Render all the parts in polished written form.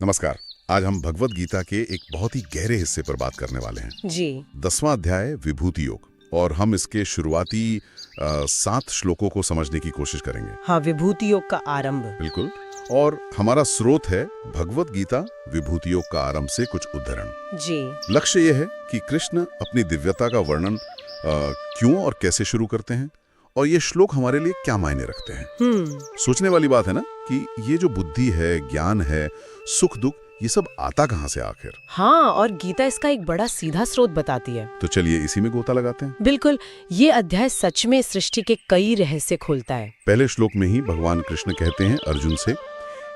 नमस्कार। आज हम भगवत गीता के एक बहुत ही गहरे हिस्से पर बात करने वाले हैं। जी। 10वां अध्याय विभूति योग, और हम इसके शुरुआती 7 श्लोकों को समझने की कोशिश करेंगे। हाँ, विभूति योग का आरंभ। बिल्कुल। और हमारा स्रोत है भगवत गीता विभूति योग का आरंभ से कुछ उद्धरण। जी। लक्ष्य यह है कि कृष्ण अपनी दिव्यता का वर्णन क्यों और कैसे शुरू करते हैं, और ये श्लोक हमारे लिए क्या मायने रखते हैं। सोचने वाली बात है ना कि ये जो बुद्धि है, ज्ञान है, सुख दुख, ये सब आता कहाँ से आखिर। हाँ, और गीता इसका एक बड़ा सीधा स्रोत बताती है। तो चलिए इसी में गोता लगाते हैं। बिल्कुल, ये अध्याय सच में सृष्टि के कई रहस्य खोलता है। पहले श्लोक में ही भगवान कृष्ण कहते हैं अर्जुन से,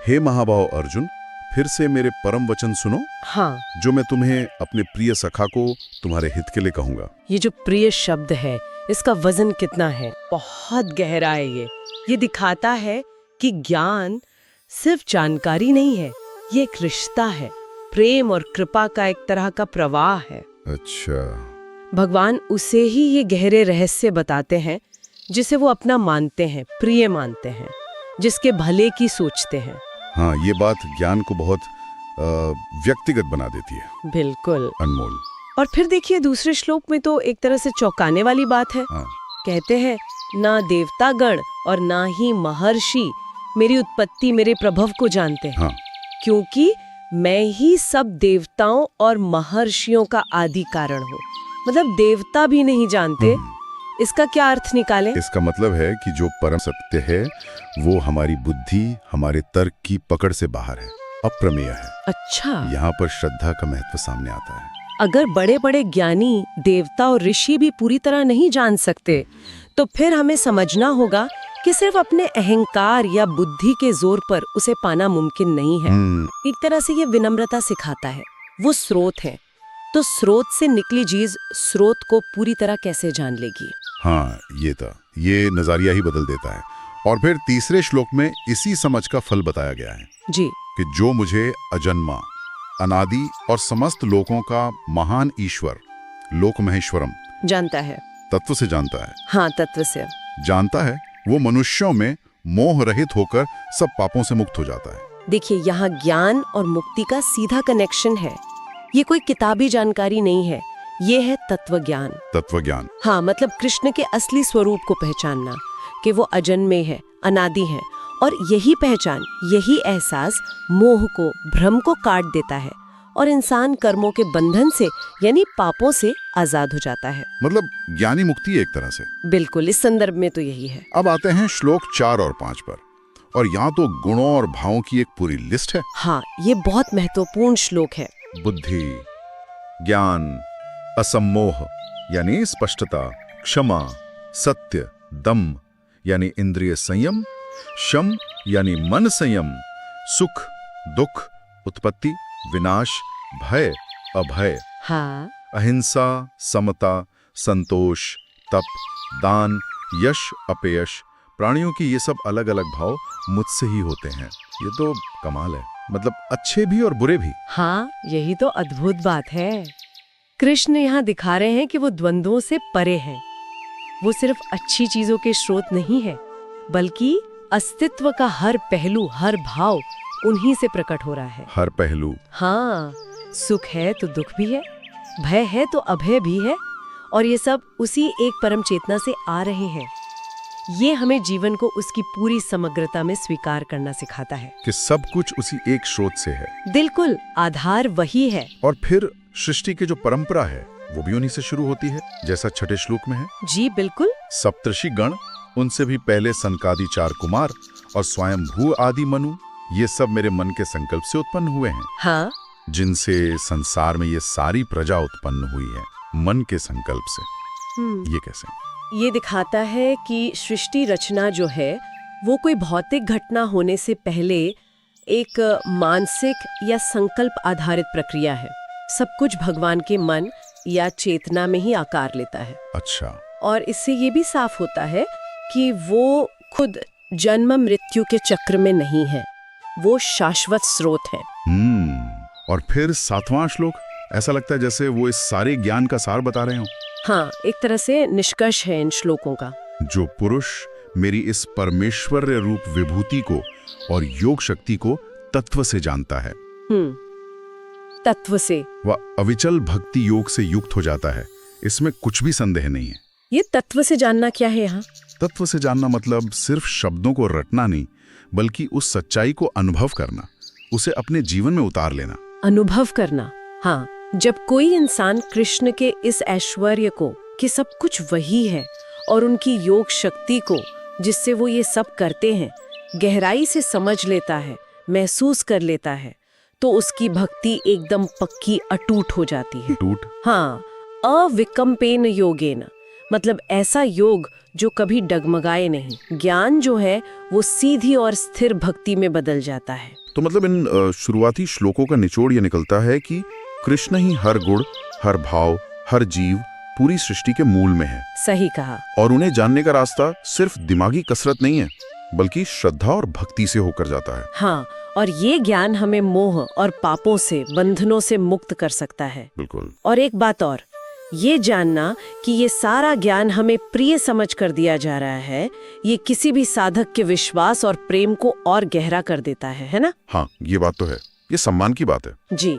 हे महाभाव अर्जुन, फिर से मेरे परम वचन सुनो। हाँ, जो मैं तुम्हें अपने प्रिय सखा को तुम्हारे हित के लिए कहूंगा। ये जो प्रिय शब्द है, इसका वजन कितना है, बहुत गहरा है। ये दिखाता है कि ज्ञान सिर्फ जानकारी नहीं है, ये एक रिश्ता है, प्रेम और कृपा का एक तरह का प्रवाह है। अच्छा। भगवान उसे ही ये गहरे रहस्य बताते हैं जिसे वो अपना मानते हैं, प्रिय मानते हैं, जिसके भले की सोचते हैं। हाँ, ये बात ज्ञान को बहुत व्यक्तिगत बना देती है। बिल्कुल। अनमोल। और फिर देखिए दूसरे श्लोक में तो एक तरह से चौंकाने वाली बात है। हाँ। कहते हैं, ना देवतागण और ना ही महर्षि मेरी उत्पत्ति, मेरे प्रभव को जानते हैं। हाँ। क्योंकि मैं ही सब देवताओं और महर्षियों का आदि कारण हूँ। मतलब देवता भी नहीं जानते। इसका क्या अर्थ निकालें? इसका मतलब है कि जो परम सत्य है वो हमारी बुद्धि, हमारे तर्क की पकड़ से बाहर है, अप्रमेय है। अच्छा। यहाँ पर श्रद्धा का महत्व सामने आता है। अगर बड़े बड़े ज्ञानी, देवता और ऋषि भी पूरी तरह नहीं जान सकते, तो फिर हमें समझना होगा कि सिर्फ अपने अहंकार या बुद्धि के जोर पर उसे पाना मुमकिन नहीं है। एक तरह से ये विनम्रता सिखाता है। वो स्रोत है, तो स्रोत से निकली चीज स्रोत को पूरी तरह कैसे जान लेगी। हाँ, ये नजरिया ही बदल देता है। और फिर तीसरे श्लोक में इसी समझ का फल बताया गया है जी, कि जो मुझे अजन्मा, अनादि और समस्त लोकों का महान ईश्वर, लोक महेश्वरम जानता है, तत्व से जानता है। हाँ, तत्व से जानता है, वो मनुष्यों में मोह रहित होकर सब पापों से मुक्त हो जाता है। देखिए, यहाँ ज्ञान और मुक्ति का सीधा कनेक्शन है। ये कोई किताबी जानकारी नहीं है, ये है तत्व ज्ञान। तत्व ज्ञान। हाँ, मतलब कृष्ण के असली स्वरूप को पहचानना, कि वो अजन्मे है, अनादि है, और यही पहचान, यही एहसास मोह को, भ्रम को काट देता है, और इंसान कर्मों के बंधन से यानी पापों से आजाद हो जाता है। मतलब ज्ञानी मुक्ति एक तरह से। बिल्कुल, इस संदर्भ में तो यही है। अब आते हैं श्लोक 4 और 5 पर, और यहाँ तो गुणों और भावों की एक पूरी लिस्ट है। हाँ, ये बहुत महत्वपूर्ण श्लोक है। बुद्धि, ज्ञान, असम्मोह यानी स्पष्टता, क्षमा, सत्य, दम यानी इंद्रिय संयम, शम यानी मन संयम, सुख, दुख, उत्पत्ति, विनाश, भय, अभय, हाँ, अहिंसा, समता, संतोष, तप, दान, यश, अपयश। प्राणियों की ये सब अलग अलग भाव मुझसे ही होते हैं। ये तो कमाल है, मतलब अच्छे भी और बुरे भी। हाँ, यही तो अद्भुत बात है। कृष्ण यहाँ दिखा रहे हैं कि वो द्वंद्वों से परे हैं। वो सिर्फ अच्छी चीजों के स्रोत नहीं है, बल्कि अस्तित्व का हर पहलू, हर भाव उन्हीं से प्रकट हो रहा है। हर पहलू। हाँ, सुख है तो दुख भी है, भय है तो अभय भी है, और ये सब उसी एक परम चेतना से आ रहे हैं। ये हमें जीवन को उसकी पूरी समग्रता में स्वीकार करना सिखाता है कि सब कुछ उसी एक स्रोत से है। बिल्कुल, आधार वही है। और फिर सृष्टि की जो परंपरा है वो भी उन्हीं से शुरू होती है, जैसा 6ठे श्लोक में है। जी बिल्कुल। सप्तर्षि गण, उनसे भी पहले सनकादि 4 कुमार और स्वयंभू आदि मनु, ये सब मेरे मन के संकल्प से उत्पन्न हुए हैं। हाँ, जिनसे संसार में ये सारी प्रजा उत्पन्न हुई है, मन के संकल्प से। ये कैसे? ये दिखाता है कि सृष्टि रचना जो है वो कोई भौतिक घटना होने से पहले एक मानसिक या संकल्प आधारित प्रक्रिया है। सब कुछ भगवान के मन या चेतना में ही आकार लेता है। अच्छा। और इससे ये भी साफ होता है कि वो खुद जन्म मृत्यु के चक्र में नहीं है, वो शाश्वत स्रोत है। और फिर 7वां श्लोक, ऐसा लगता है जैसे वो इस सारे ज्ञान का सार बता रहे हो। हाँ, एक तरह से निष्कर्ष है इन श्लोकों का। जो पुरुष मेरी इस परमेश्वर रूप विभूति को और योग शक्ति को तत्व से जानता है, तत्व से। वह अविचल भक्ति योग से युक्त हो जाता है, इसमें कुछ भी संदेह नहीं है। ये तत्व से जानना क्या है यहाँ? तत्व से जानना मतलब सिर्फ शब्दों को रटना नहीं, बल्कि उस सच्चाई को अनुभव करना, उसे अपने जीवन में उतार लेना। अनुभव करना, हाँ। जब कोई इंसान कृष्ण के इस ऐश्वर्य को, कि सब कुछ वही है, और उनकी योग शक्ति को, जिससे वो ये सब करते हैं, गहराई से समझ लेता है, महसूस कर लेता है, तो उसकी भक्ति एकदम पक्की, अटूट हो जाती है। टूट? हाँ, अविकम्पेन योगेन, मतलब ऐसा योग जो कभी डगमगाए नहीं। ज्ञान जो है वो सीधी और स्थिर भक्ति में बदल जाता है। तो मतलब इन शुरुआती श्लोकों का निचोड़ ये निकलता है कि कृष्ण ही हर गुण, हर भाव, हर जीव, पूरी सृष्टि के मूल में है। सही कहा। और उन्हें जानने का रास्ता सिर्फ दिमागी कसरत नहीं है, बल्कि श्रद्धा और भक्ति से होकर जाता है। हाँ, और ये ज्ञान हमें मोह और पापों से, बंधनों से मुक्त कर सकता है। बिल्कुल। और एक बात और, ये जानना कि ये सारा ज्ञान हमें प्रिय समझ कर दिया जा रहा है, ये किसी भी साधक के विश्वास और प्रेम को और गहरा कर देता है ना? हाँ, ये बात तो है, ये सम्मान की बात है। जी,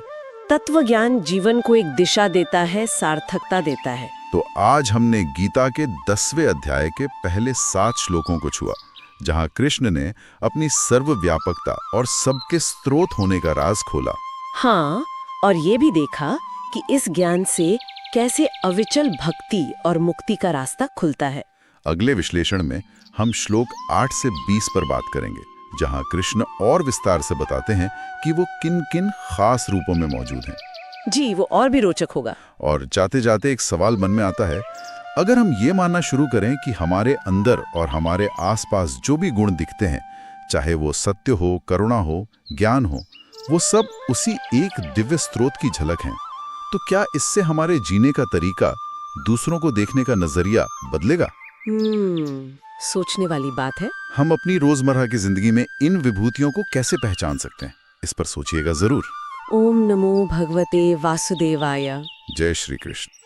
तत्व ज्ञान जीवन को एक दिशा देता है, सार्थकता देता है। तो आज हमने गीता के 10वें अध्याय के पहले 7 श्लोकों को छुआ, जहाँ कृष्ण ने अपनी सर्वव्यापकता और सबके स्रोत होने का राज खोला। हाँ, और ये भी देखा कि इस ज्ञान से कैसे अविचल भक्ति और मुक्ति का रास्ता खुलता है। अगले विश्लेषण में हम श्लोक 8 से 20 पर बात करेंगे, जहां कृष्ण और विस्तार से बताते हैं कि वो किन किन खास रूपों में मौजूद हैं। जी, वो और भी रोचक होगा। और जाते जाते एक सवाल मन में आता है, अगर हम ये मानना शुरू करें कि हमारे अंदर और हमारे आसपास जो भी गुण दिखते हैं, चाहे वो सत्य हो, करुणा हो, ज्ञान हो, वो सब उसी एक दिव्य स्रोत की झलक हैं, तो क्या इससे हमारे जीने का तरीका, दूसरों को देखने का नजरिया बदलेगा? सोचने वाली बात है। हम अपनी रोजमर्रा की जिंदगी में इन विभूतियों को कैसे पहचान सकते हैं, इस पर सोचिएगा जरूर। ओम नमो भगवते वासुदेवाय। जय श्री कृष्ण।